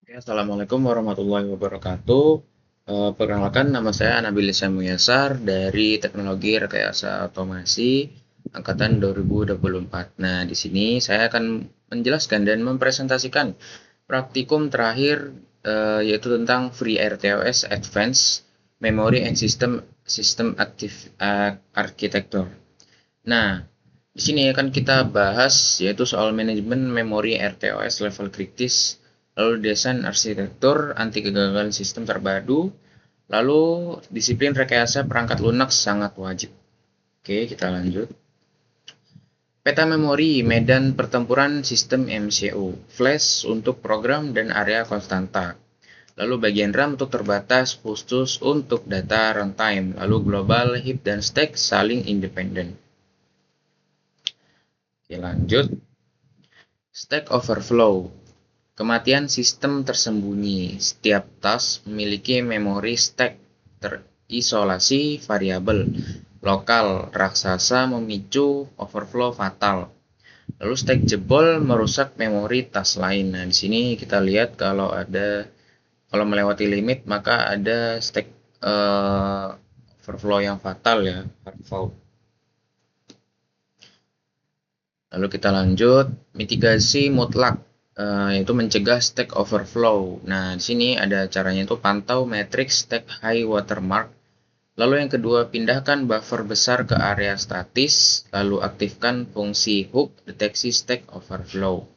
Oke, Assalamualaikum warahmatullahi wabarakatuh. Perkenalkan, nama saya Nabil Isam Muyasar dari Teknologi Rekayasa Otomasi Angkatan 2024. Nah, di sini saya akan menjelaskan dan mempresentasikan praktikum terakhir, yaitu tentang FreeRTOS Advanced Memory and System Active Architecture. Nah, di sini akan kita bahas yaitu soal manajemen memori RTOS level kritis, lalu desain arsitektur anti kegagalan sistem terpadu, lalu disiplin rekayasa perangkat lunak sangat wajib. Oke, kita lanjut. Peta memori medan pertempuran sistem MCU, flash untuk program dan area konstanta. Lalu bagian RAM untuk terbatas khusus untuk data runtime, lalu global, heap, dan stack saling independen. Oke, lanjut. Stack Overflow. Kematian sistem tersembunyi. Setiap task memiliki memori stack terisolasi variabel lokal raksasa memicu overflow fatal. Lalu stack jebol merusak memori task lain. Nah, di sini kita lihat kalau melewati limit maka ada stack overflow yang fatal ya, hard fault. Lalu kita lanjut, mitigasi mutlak, yaitu mencegah stack overflow. Nah, di sini ada caranya itu pantau matrix stack high watermark. Lalu yang kedua, pindahkan buffer besar ke area statis, lalu aktifkan fungsi hook deteksi stack overflow.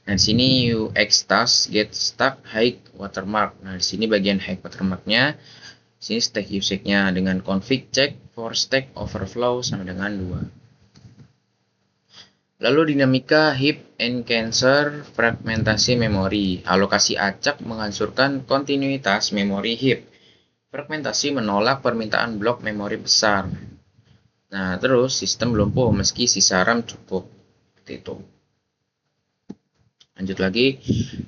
Nah, di sini UX task get stuck high watermark. Nah, di sini bagian high watermarknya, di sini stack usage-nya dengan config check for stack overflow sama dengan 2. Lalu dinamika heap enhancer fragmentasi memori. Alokasi acak menghancurkan kontinuitas memori heap. Fragmentasi menolak permintaan blok memori besar. Nah, terus sistem lumpuh meski sisa RAM cukup. Seperti itu. Lanjut lagi,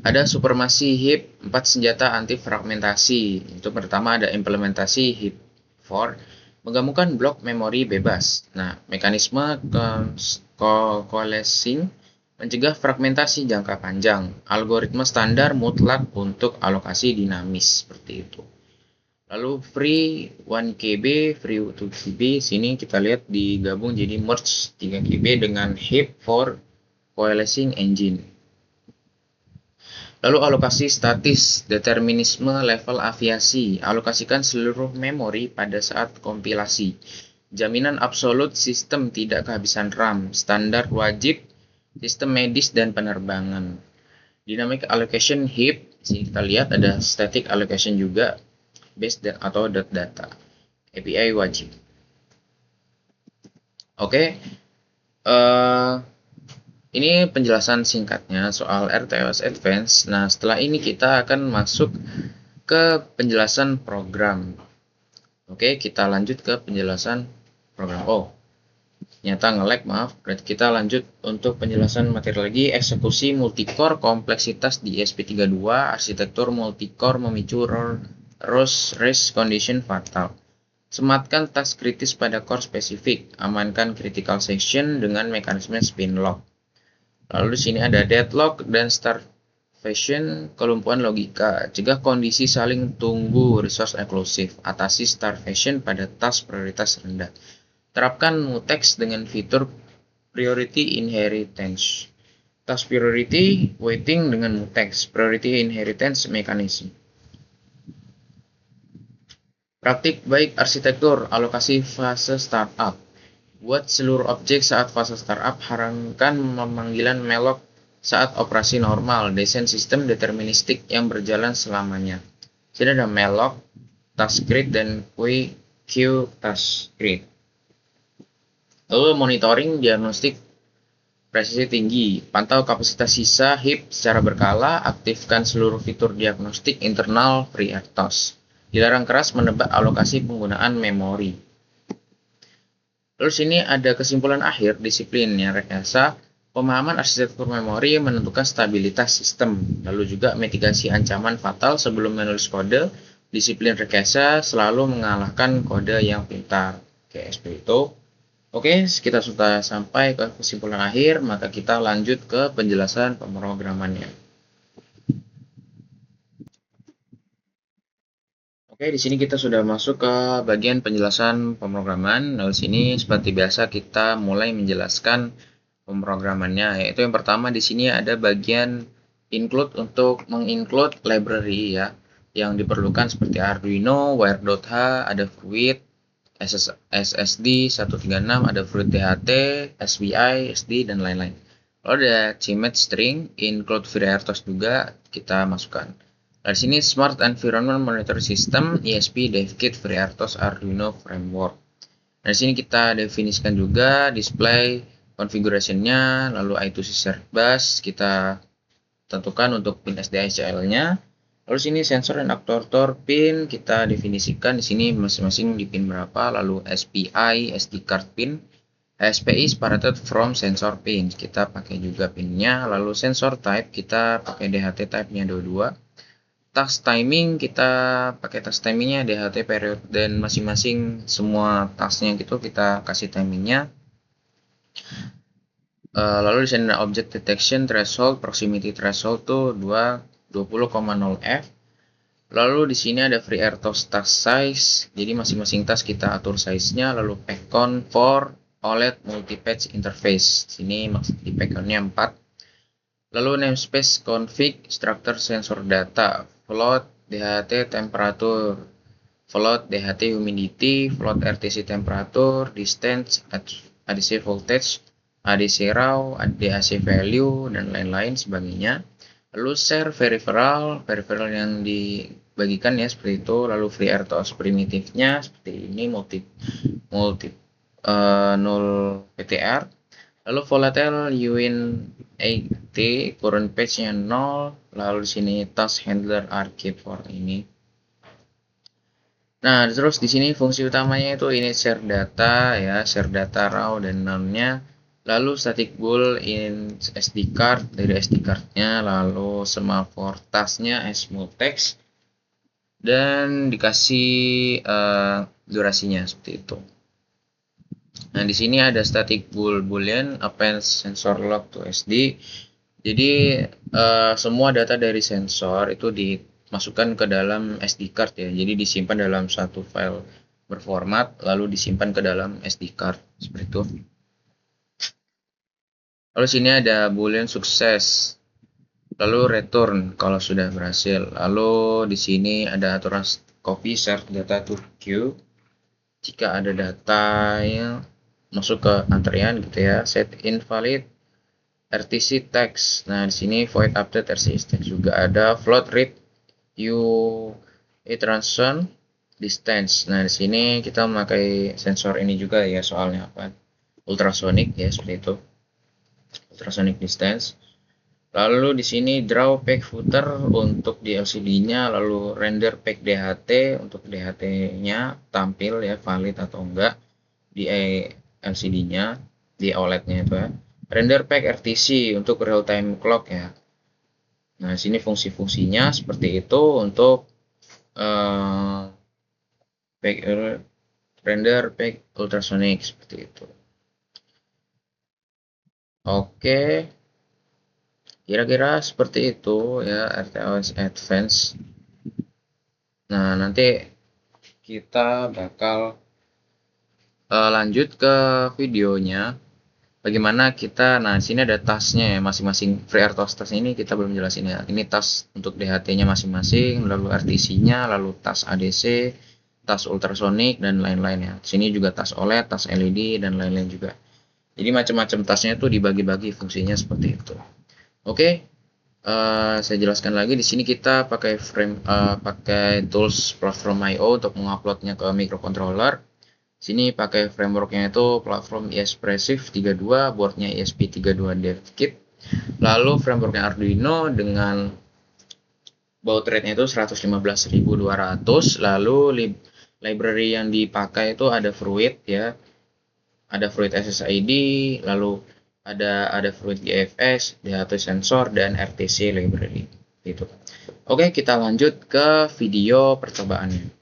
ada supremasi heap 4 senjata anti fragmentasi. Itu pertama ada implementasi heap 4, menggabungkan blok memori bebas. Nah, mekanisme coalescing mencegah fragmentasi jangka panjang. Algoritma standar mutlak untuk alokasi dinamis seperti itu. Lalu free 1KB, free 2KB, sini kita lihat digabung jadi merge 3KB dengan heap 4 coalescing engine. Lalu alokasi statis, determinisme level aviasi, alokasikan seluruh memori pada saat kompilasi. Jaminan absolut sistem tidak kehabisan RAM, standar wajib, sistem medis dan penerbangan. Dynamic allocation heap, sini kita lihat ada static allocation juga, based atau data. API wajib. Oke. Ini penjelasan singkatnya soal RTOS Advanced. Nah, setelah ini kita akan masuk ke penjelasan program. Oke, kita lanjut ke penjelasan program. Oh, ternyata nge-lag, maaf. Berarti kita lanjut untuk penjelasan materi lagi. Eksekusi multicore kompleksitas di ESP32, arsitektur multicore memicu race condition fatal. Sematkan task kritis pada core spesifik. Amankan critical section dengan mekanisme spin lock. Lalu di sini ada deadlock dan starvation, kelumpuhan logika. Cegah kondisi saling tunggu resource eksklusif. Atasi starvation pada task prioritas rendah. Terapkan mutex dengan fitur priority inheritance. Task priority waiting dengan mutex priority inheritance mechanism. Praktik baik arsitektur alokasi fase startup. Buat seluruh objek saat fase startup, haramkan pemanggilan malloc saat operasi normal. Desain sistem deterministik yang berjalan selamanya. Sini ada malloc, task create, dan queue task create. Lalu monitoring diagnostik presisi tinggi. Pantau kapasitas sisa heap secara berkala. Aktifkan seluruh fitur diagnostik internal FreeRTOS. Dilarang keras menebak alokasi penggunaan memori. Lalu sini ada kesimpulan akhir disiplin yang rekayasa. Pemahaman arsitektur memori menentukan stabilitas sistem. Lalu juga mitigasi ancaman fatal sebelum menulis kode. Disiplin rekayasa selalu mengalahkan kode yang pintar. Oke, seperti itu. Oke, kita sudah sampai ke kesimpulan akhir, maka kita lanjut ke penjelasan pemrogramannya. Oke, di sini kita sudah masuk ke bagian penjelasan pemrograman. Lalu sini seperti biasa kita mulai menjelaskan pemrogramannya, yaitu yang pertama di sini ada bagian include untuk menginclude library ya yang diperlukan seperti Arduino, Wire.h, ada Fruit, SSD 136, ada Fruit DHT, SPI, SD dan lain-lain. Lalu ada CMake string, include FreeRTOS juga kita masukkan. Di sini Smart Environment Monitor System, ESP, DevKit, FreeRTOS, Arduino Framework. Di sini kita definisikan juga display configuration-nya, lalu I2C Shared Bus kita tentukan untuk pin SDHCL-nya. Lalu sini sensor dan aktuator pin kita definisikan di sini masing-masing di pin berapa, lalu SPI, SD card pin, SPI separated from sensor pin kita pakai juga pinnya, lalu sensor type kita pakai DHT type-nya 22. Task timing kita pakai task timingnya DHT period dan masing-masing semua tasknya gitu kita kasih timingnya. Lalu di sini ada object detection threshold, proximity threshold tuh 20,0 f. Lalu di sini ada FreeRTOS task size, jadi masing-masing task kita atur size-nya. Lalu packcount for OLED multi-patch interface, sini di packcount-nya 4. Lalu namespace config structure sensor data, float DHT temperature, float DHT humidity, float RTC temperature, distance, ADC voltage, ADC raw, DAC value dan lain-lain sebagainya. Lalu share peripheral yang dibagikan ya seperti itu. Lalu FreeRTOS primitifnya seperti ini, multi 0 PTR. Lalu volatile UIN8T, current page-nya 0. Lalu di sini task handler archive for ini. Nah, terus di sini fungsi utamanya itu ini share data ya, share data raw dan none-nya. Lalu static bool in SD card dari SD card-nya, lalu semaphore task-nya as multext dan dikasih durasinya seperti itu. Nah, di sini ada static bool boolean append sensor log to SD. Jadi semua data dari sensor itu dimasukkan ke dalam SD card ya. Jadi disimpan dalam satu file berformat lalu disimpan ke dalam SD card seperti itu. Lalu sini ada boolean sukses. Lalu return kalau sudah berhasil. Lalu di sini ada aturan copy share data to queue. Jika ada data yang masuk ke antrian gitu ya, set invalid RTC text. Nah, di sini void update RTC text juga ada float read transition distance. Nah, di sini kita memakai sensor ini juga ya, soalnya apa? Ultrasonic ya, seperti itu. Ultrasonic distance. Lalu di sini draw pack footer untuk di LCD-nya, lalu render pack DHT untuk DHT-nya tampil ya valid atau enggak di LCD-nya, di OLED-nya itu ya. Render pack RTC untuk real time clock ya. Nah, sini fungsi-fungsinya seperti itu untuk render pack ultrasonic seperti itu. Oke. Kira-kira seperti itu ya RTOS Advance. Nah, nanti kita bakal lanjut ke videonya. Bagaimana kita, nah sini ada tasnya ya, masing-masing FreeRTOS tas ini kita belum jelasin ya. Ini tas untuk DHT-nya masing-masing, lalu RTC-nya, lalu tas ADC, tas ultrasonic dan lain-lain ya. Sini juga tas OLED, tas LED dan lain-lain juga. Jadi macam-macam tasnya itu dibagi-bagi fungsinya seperti itu. Oke, saya jelaskan lagi di sini kita pakai pakai tools Platform.io untuk menguploadnya ke microcontroller. Sini pakai frameworknya itu platform Espressif 32, boardnya ESP32 DevKit. Lalu frameworknya Arduino dengan baud rate-nya itu 115.200. Lalu library yang dipakai itu ada Fruit ya, ada Fruit SSID, lalu ada Fruit GFS, DHT sensor dan RTC library. Gitu. Oke, kita lanjut ke video percobaannya.